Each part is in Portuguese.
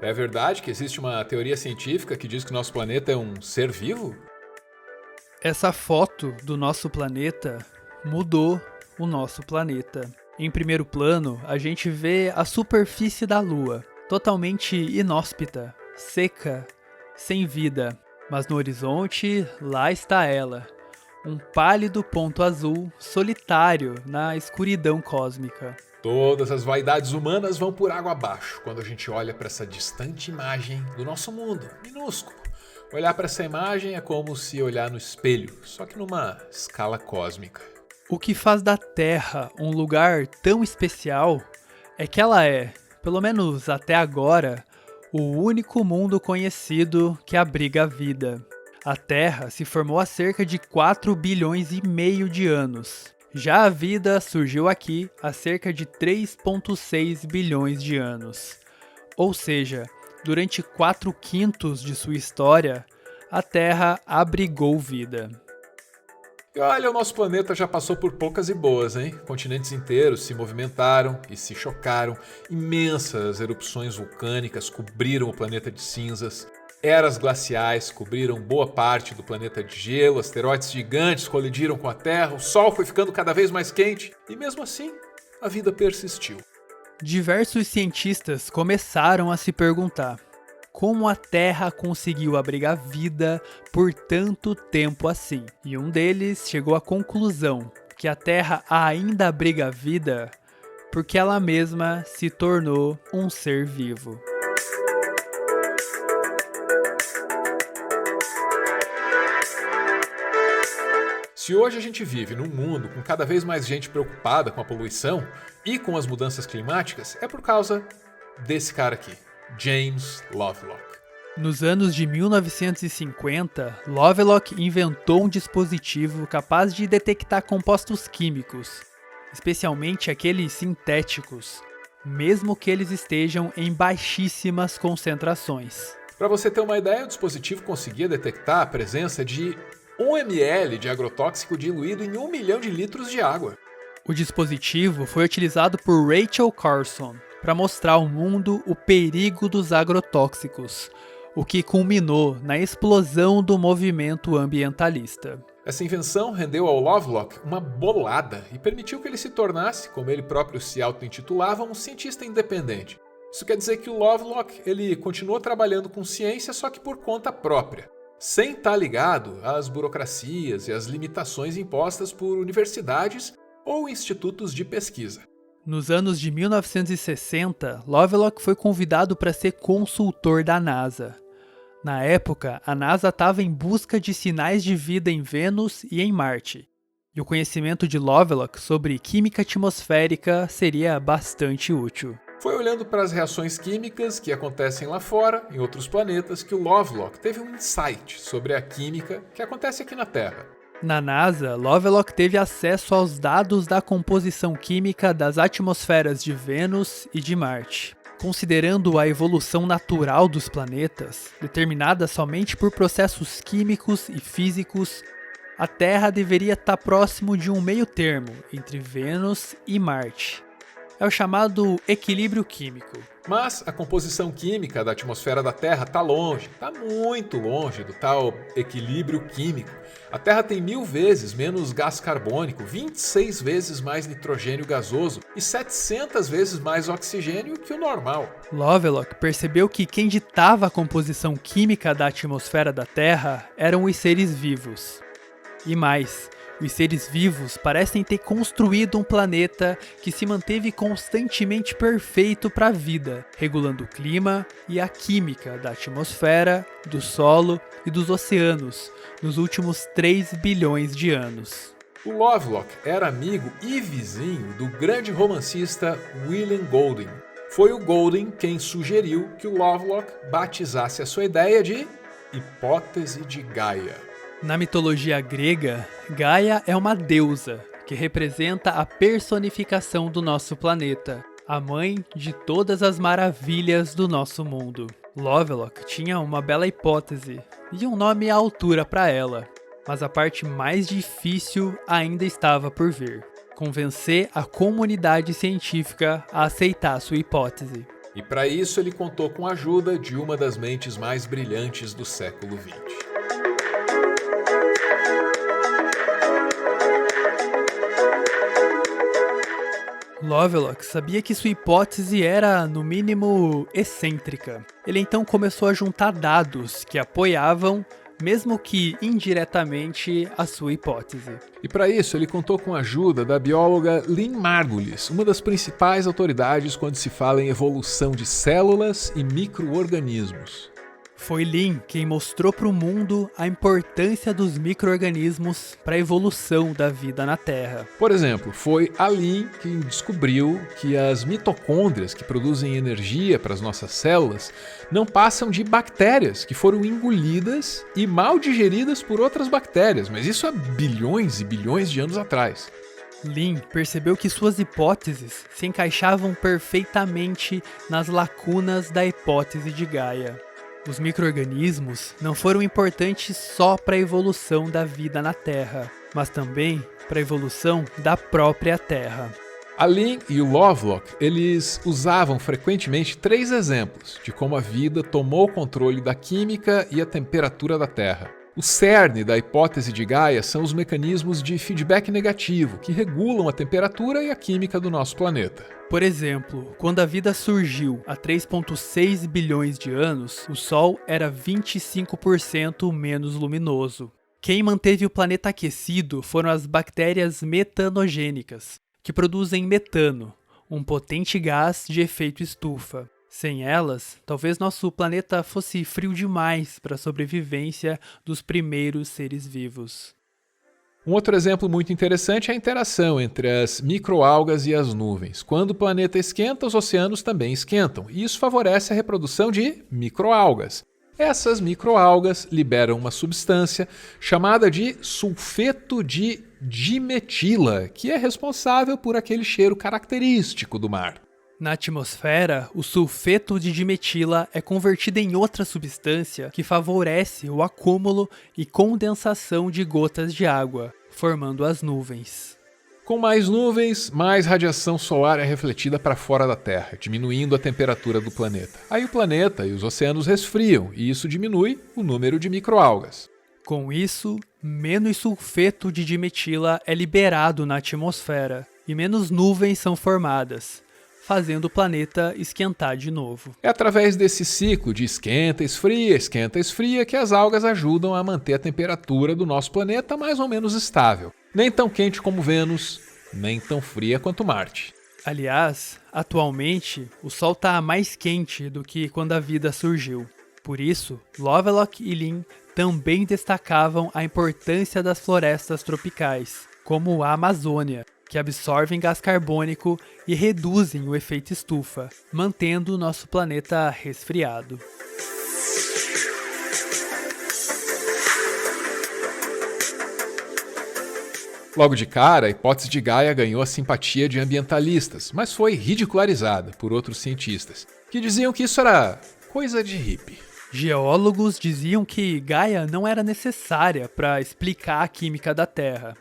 É verdade que existe uma teoria científica que diz que nosso planeta é um ser vivo? Essa foto do nosso planeta mudou o nosso planeta. Em primeiro plano, a gente vê a superfície da Lua, totalmente inóspita, seca, sem vida. Mas no horizonte, lá está ela, um pálido ponto azul solitário na escuridão cósmica. Todas as vaidades humanas vão por água abaixo quando a gente olha para essa distante imagem do nosso mundo, minúsculo. Olhar para essa imagem é como se olhar no espelho, só que numa escala cósmica. O que faz da Terra um lugar tão especial é que ela é, pelo menos até agora, o único mundo conhecido que abriga a vida. A Terra se formou há cerca de 4 bilhões e meio de anos. Já a vida surgiu aqui há cerca de 3,6 bilhões de anos. Ou seja, durante 4/5 de sua história, a Terra abrigou vida. E olha, o nosso planeta já passou por poucas e boas, hein? Continentes inteiros se movimentaram e se chocaram. Imensas erupções vulcânicas cobriram o planeta de cinzas. Eras glaciais cobriram boa parte do planeta de gelo. Asteroides gigantes colidiram com a Terra. O Sol foi ficando cada vez mais quente. E mesmo assim, a vida persistiu. Diversos cientistas começaram a se perguntar como a Terra conseguiu abrigar vida por tanto tempo assim. E um deles chegou à conclusão que a Terra ainda abriga vida porque ela mesma se tornou um ser vivo. Se hoje a gente vive num mundo com cada vez mais gente preocupada com a poluição e com as mudanças climáticas, é por causa desse cara aqui, James Lovelock. Nos anos de 1950, Lovelock inventou um dispositivo capaz de detectar compostos químicos, especialmente aqueles sintéticos, mesmo que eles estejam em baixíssimas concentrações. Para você ter uma ideia, o dispositivo conseguia detectar a presença de 1 ml de agrotóxico diluído em 1 milhão de litros de água. O dispositivo foi utilizado por Rachel Carson para mostrar ao mundo o perigo dos agrotóxicos, o que culminou na explosão do movimento ambientalista. Essa invenção rendeu ao Lovelock uma bolada e permitiu que ele se tornasse, como ele próprio se auto-intitulava, um cientista independente. Isso quer dizer que o Lovelock ele continuou trabalhando com ciência, só que por conta própria, sem estar ligado às burocracias e às limitações impostas por universidades ou institutos de pesquisa. Nos anos de 1960, Lovelock foi convidado para ser consultor da NASA. Na época, a NASA estava em busca de sinais de vida em Vênus e em Marte, e o conhecimento de Lovelock sobre química atmosférica seria bastante útil. Foi olhando para as reações químicas que acontecem lá fora, em outros planetas, que o Lovelock teve um insight sobre a química que acontece aqui na Terra. Na NASA, Lovelock teve acesso aos dados da composição química das atmosferas de Vênus e de Marte. Considerando a evolução natural dos planetas, determinada somente por processos químicos e físicos, a Terra deveria estar próximo de um meio termo entre Vênus e Marte. É o chamado equilíbrio químico. Mas a composição química da atmosfera da Terra está longe, está muito longe do tal equilíbrio químico. A Terra tem 1000 vezes menos gás carbônico, 26 vezes mais nitrogênio gasoso e 700 vezes mais oxigênio que o normal. Lovelock percebeu que quem ditava a composição química da atmosfera da Terra eram os seres vivos. E mais, os seres vivos parecem ter construído um planeta que se manteve constantemente perfeito para a vida, regulando o clima e a química da atmosfera, do solo e dos oceanos nos últimos 3 bilhões de anos. O Lovelock era amigo e vizinho do grande romancista William Golding. Foi o Golding quem sugeriu que o Lovelock batizasse a sua ideia de hipótese de Gaia. Na mitologia grega, Gaia é uma deusa que representa a personificação do nosso planeta, a mãe de todas as maravilhas do nosso mundo. Lovelock tinha uma bela hipótese e um nome à altura para ela, mas a parte mais difícil ainda estava por vir: convencer a comunidade científica a aceitar sua hipótese. E para isso ele contou com a ajuda de uma das mentes mais brilhantes do século XX. Lovelock sabia que sua hipótese era, no mínimo, excêntrica. Ele então começou a juntar dados que apoiavam, mesmo que indiretamente, a sua hipótese. E para isso ele contou com a ajuda da bióloga Lynn Margulis, uma das principais autoridades quando se fala em evolução de células e micro-organismos. Foi Lynn quem mostrou para o mundo a importância dos micro-organismos para a evolução da vida na Terra. Por exemplo, foi a Lynn quem descobriu que as mitocôndrias que produzem energia para as nossas células não passam de bactérias que foram engolidas e mal digeridas por outras bactérias, mas isso há bilhões e bilhões de anos atrás. Lynn percebeu que suas hipóteses se encaixavam perfeitamente nas lacunas da hipótese de Gaia. Os micro-organismos não foram importantes só para a evolução da vida na Terra, mas também para a evolução da própria Terra. A Lynn e o Lovelock, eles usavam frequentemente 3 exemplos de como a vida tomou o controle da química e a temperatura da Terra. O cerne da hipótese de Gaia são os mecanismos de feedback negativo, que regulam a temperatura e a química do nosso planeta. Por exemplo, quando a vida surgiu há 3,6 bilhões de anos, o Sol era 25% menos luminoso. Quem manteve o planeta aquecido foram as bactérias metanogênicas, que produzem metano, um potente gás de efeito estufa. Sem elas, talvez nosso planeta fosse frio demais para a sobrevivência dos primeiros seres vivos. Um outro exemplo muito interessante é a interação entre as microalgas e as nuvens. Quando o planeta esquenta, os oceanos também esquentam, e isso favorece a reprodução de microalgas. Essas microalgas liberam uma substância chamada de sulfeto de dimetila, que é responsável por aquele cheiro característico do mar. Na atmosfera, o sulfeto de dimetila é convertido em outra substância que favorece o acúmulo e condensação de gotas de água, formando as nuvens. Com mais nuvens, mais radiação solar é refletida para fora da Terra, diminuindo a temperatura do planeta. Aí o planeta e os oceanos resfriam, e isso diminui o número de microalgas. Com isso, menos sulfeto de dimetila é liberado na atmosfera, e menos nuvens são formadas, fazendo o planeta esquentar de novo. É através desse ciclo de esquenta, esfria, que as algas ajudam a manter a temperatura do nosso planeta mais ou menos estável. Nem tão quente como Vênus, nem tão fria quanto Marte. Aliás, atualmente, o Sol está mais quente do que quando a vida surgiu. Por isso, Lovelock e Lynn também destacavam a importância das florestas tropicais, como a Amazônia, que absorvem gás carbônico e reduzem o efeito estufa, mantendo o nosso planeta resfriado. Logo de cara, a hipótese de Gaia ganhou a simpatia de ambientalistas, mas foi ridicularizada por outros cientistas, que diziam que isso era coisa de hippie. Geólogos diziam que Gaia não era necessária para explicar a química da Terra.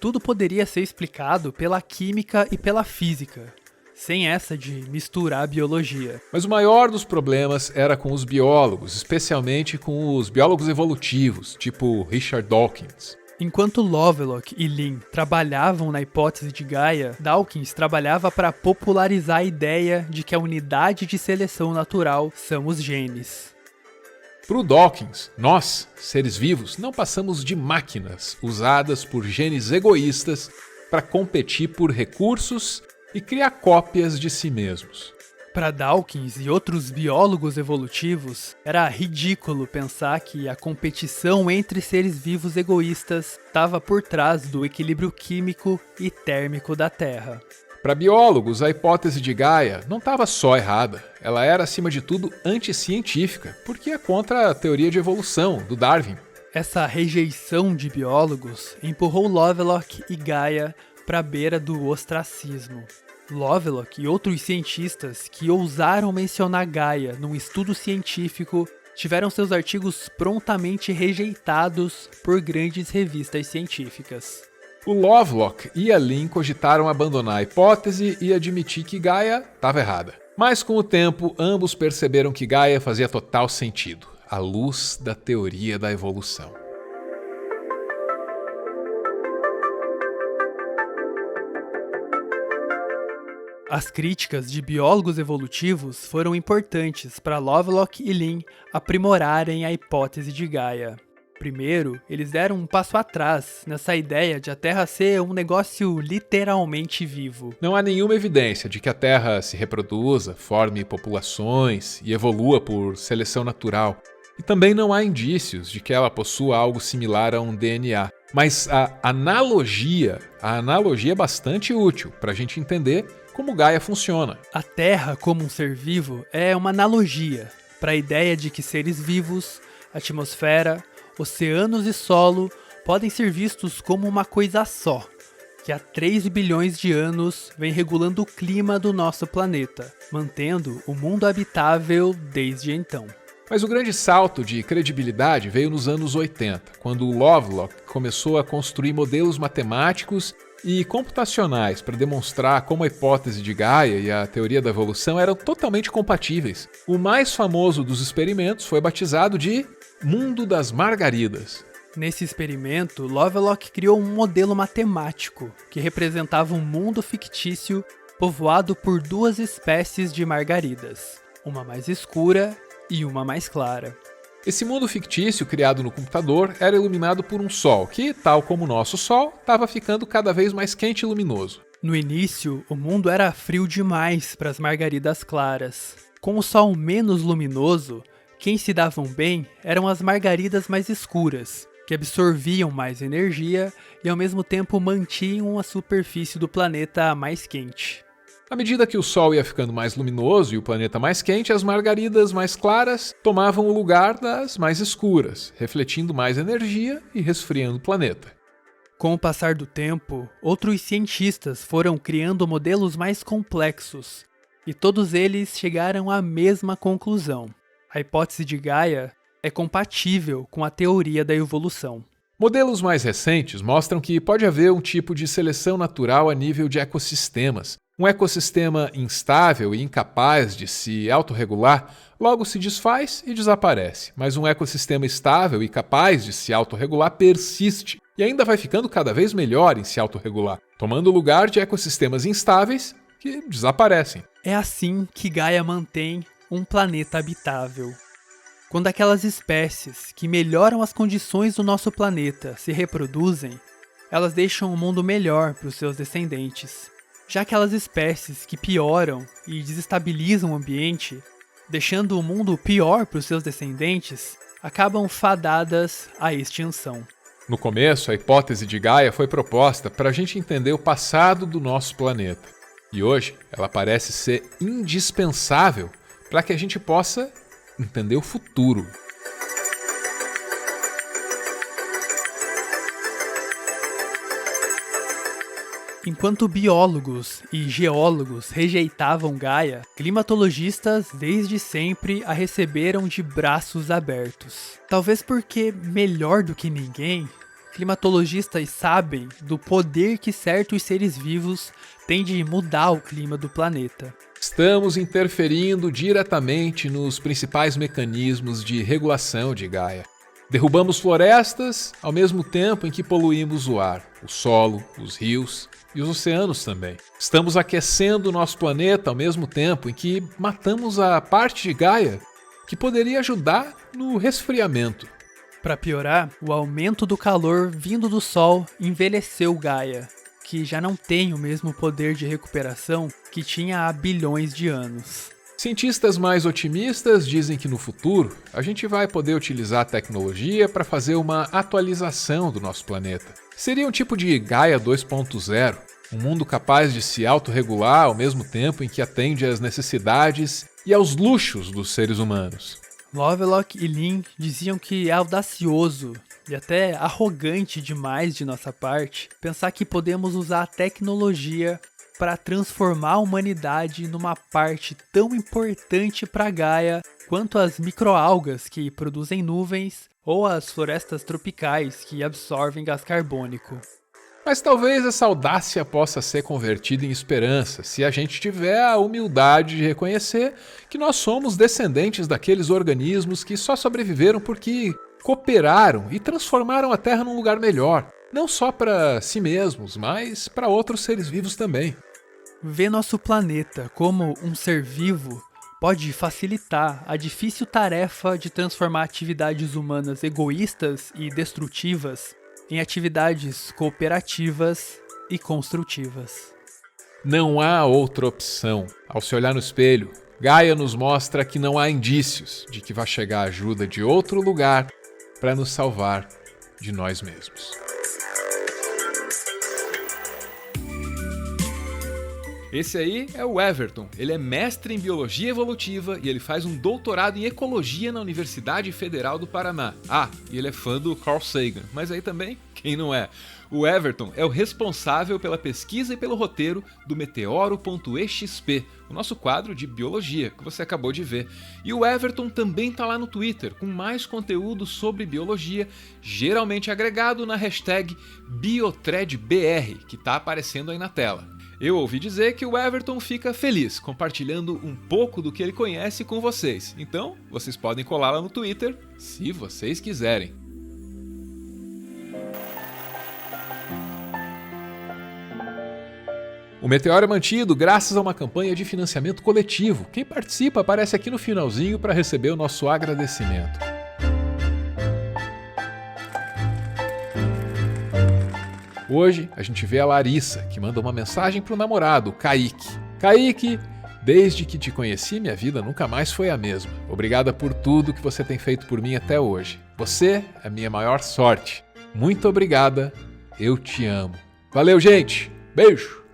Tudo poderia ser explicado pela química e pela física, sem essa de misturar a biologia. Mas o maior dos problemas era com os biólogos, especialmente com os biólogos evolutivos, tipo Richard Dawkins. Enquanto Lovelock e Lynn trabalhavam na hipótese de Gaia, Dawkins trabalhava para popularizar a ideia de que a unidade de seleção natural são os genes. Para o Dawkins, nós, seres vivos, não passamos de máquinas usadas por genes egoístas para competir por recursos e criar cópias de si mesmos. Para Dawkins e outros biólogos evolutivos, era ridículo pensar que a competição entre seres vivos egoístas estava por trás do equilíbrio químico e térmico da Terra. Para biólogos, a hipótese de Gaia não estava só errada, ela era, acima de tudo, anticientífica, porque é contra a teoria de evolução, do Darwin. Essa rejeição de biólogos empurrou Lovelock e Gaia para a beira do ostracismo. Lovelock e outros cientistas que ousaram mencionar Gaia num estudo científico tiveram seus artigos prontamente rejeitados por grandes revistas científicas. O Lovelock e a Lynn cogitaram abandonar a hipótese e admitir que Gaia estava errada. Mas com o tempo, ambos perceberam que Gaia fazia total sentido, à luz da teoria da evolução. As críticas de biólogos evolutivos foram importantes para Lovelock e Lin aprimorarem a hipótese de Gaia. Primeiro, eles deram um passo atrás nessa ideia de a Terra ser um negócio literalmente vivo. Não há nenhuma evidência de que a Terra se reproduza, forme populações e evolua por seleção natural. E também não há indícios de que ela possua algo similar a um DNA. Mas a analogia é bastante útil para a gente entender como Gaia funciona. A Terra como um ser vivo é uma analogia para a ideia de que seres vivos, atmosfera, oceanos e solo podem ser vistos como uma coisa só, que há 3 bilhões de anos vem regulando o clima do nosso planeta, mantendo o mundo habitável desde então. Mas o grande salto de credibilidade veio nos anos 80, quando Lovelock começou a construir modelos matemáticos e computacionais para demonstrar como a hipótese de Gaia e a teoria da evolução eram totalmente compatíveis. O mais famoso dos experimentos foi batizado de Mundo das Margaridas. Nesse experimento, Lovelock criou um modelo matemático que representava um mundo fictício povoado por 2 espécies de margaridas, uma mais escura e uma mais clara. Esse mundo fictício criado no computador era iluminado por um sol que, tal como o nosso sol, estava ficando cada vez mais quente e luminoso. No início, o mundo era frio demais para as margaridas claras. Com o sol menos luminoso, quem se davam bem eram as margaridas mais escuras, que absorviam mais energia e ao mesmo tempo mantinham a superfície do planeta mais quente. À medida que o Sol ia ficando mais luminoso e o planeta mais quente, as margaridas mais claras tomavam o lugar das mais escuras, refletindo mais energia e resfriando o planeta. Com o passar do tempo, outros cientistas foram criando modelos mais complexos, e todos eles chegaram à mesma conclusão. A hipótese de Gaia é compatível com a teoria da evolução. Modelos mais recentes mostram que pode haver um tipo de seleção natural a nível de ecossistemas. Um ecossistema instável e incapaz de se autorregular logo se desfaz e desaparece, mas um ecossistema estável e capaz de se autorregular persiste e ainda vai ficando cada vez melhor em se autorregular, tomando o lugar de ecossistemas instáveis que desaparecem. É assim que Gaia mantém um planeta habitável. Quando aquelas espécies que melhoram as condições do nosso planeta se reproduzem, elas deixam o mundo melhor para os seus descendentes. Já aquelas espécies que pioram e desestabilizam o ambiente, deixando o mundo pior para os seus descendentes, acabam fadadas à extinção. No começo, a hipótese de Gaia foi proposta para a gente entender o passado do nosso planeta. E hoje, ela parece ser indispensável para que a gente possa entender o futuro. Enquanto biólogos e geólogos rejeitavam Gaia, climatologistas desde sempre a receberam de braços abertos. Talvez porque, melhor do que ninguém, climatologistas sabem do poder que certos seres vivos têm de mudar o clima do planeta. Estamos interferindo diretamente nos principais mecanismos de regulação de Gaia. Derrubamos florestas ao mesmo tempo em que poluímos o ar, o solo, os rios e os oceanos também. Estamos aquecendo o nosso planeta ao mesmo tempo em que matamos a parte de Gaia que poderia ajudar no resfriamento. Para piorar, o aumento do calor vindo do Sol envelheceu Gaia, que já não tem o mesmo poder de recuperação que tinha há bilhões de anos. Cientistas mais otimistas dizem que no futuro a gente vai poder utilizar a tecnologia para fazer uma atualização do nosso planeta. Seria um tipo de Gaia 2.0, um mundo capaz de se autorregular ao mesmo tempo em que atende às necessidades e aos luxos dos seres humanos. Lovelock e Lin diziam que é audacioso e até arrogante demais de nossa parte pensar que podemos usar a tecnologia para transformar a humanidade numa parte tão importante para Gaia quanto as microalgas que produzem nuvens ou as florestas tropicais que absorvem gás carbônico. Mas talvez essa audácia possa ser convertida em esperança se a gente tiver a humildade de reconhecer que nós somos descendentes daqueles organismos que só sobreviveram porque cooperaram e transformaram a Terra num lugar melhor, não só para si mesmos, mas para outros seres vivos também. Ver nosso planeta como um ser vivo pode facilitar a difícil tarefa de transformar atividades humanas egoístas e destrutivas em atividades cooperativas e construtivas. Não há outra opção. Ao se olhar no espelho, Gaia nos mostra que não há indícios de que vai chegar ajuda de outro lugar para nos salvar de nós mesmos. Esse aí é o Everton. Ele é mestre em Biologia Evolutiva e ele faz um doutorado em Ecologia na Universidade Federal do Paraná. Ah, e ele é fã do Carl Sagan, mas aí também, quem não é? O Everton é o responsável pela pesquisa e pelo roteiro do Meteoro.exp, o nosso quadro de biologia que você acabou de ver. E o Everton também tá lá no Twitter com mais conteúdo sobre biologia, geralmente agregado na hashtag BiothreadBR, que tá aparecendo aí na tela. Eu ouvi dizer que o Everton fica feliz compartilhando um pouco do que ele conhece com vocês. Então, vocês podem colar lá no Twitter, se vocês quiserem. O Meteoro é mantido graças a uma campanha de financiamento coletivo. Quem participa aparece aqui no finalzinho para receber o nosso agradecimento. Hoje a gente vê a Larissa, que manda uma mensagem pro namorado, Kaique. Kaique, desde que te conheci, minha vida nunca mais foi a mesma. Obrigada por tudo que você tem feito por mim até hoje. Você é a minha maior sorte. Muito obrigada, eu te amo. Valeu, gente! Beijo!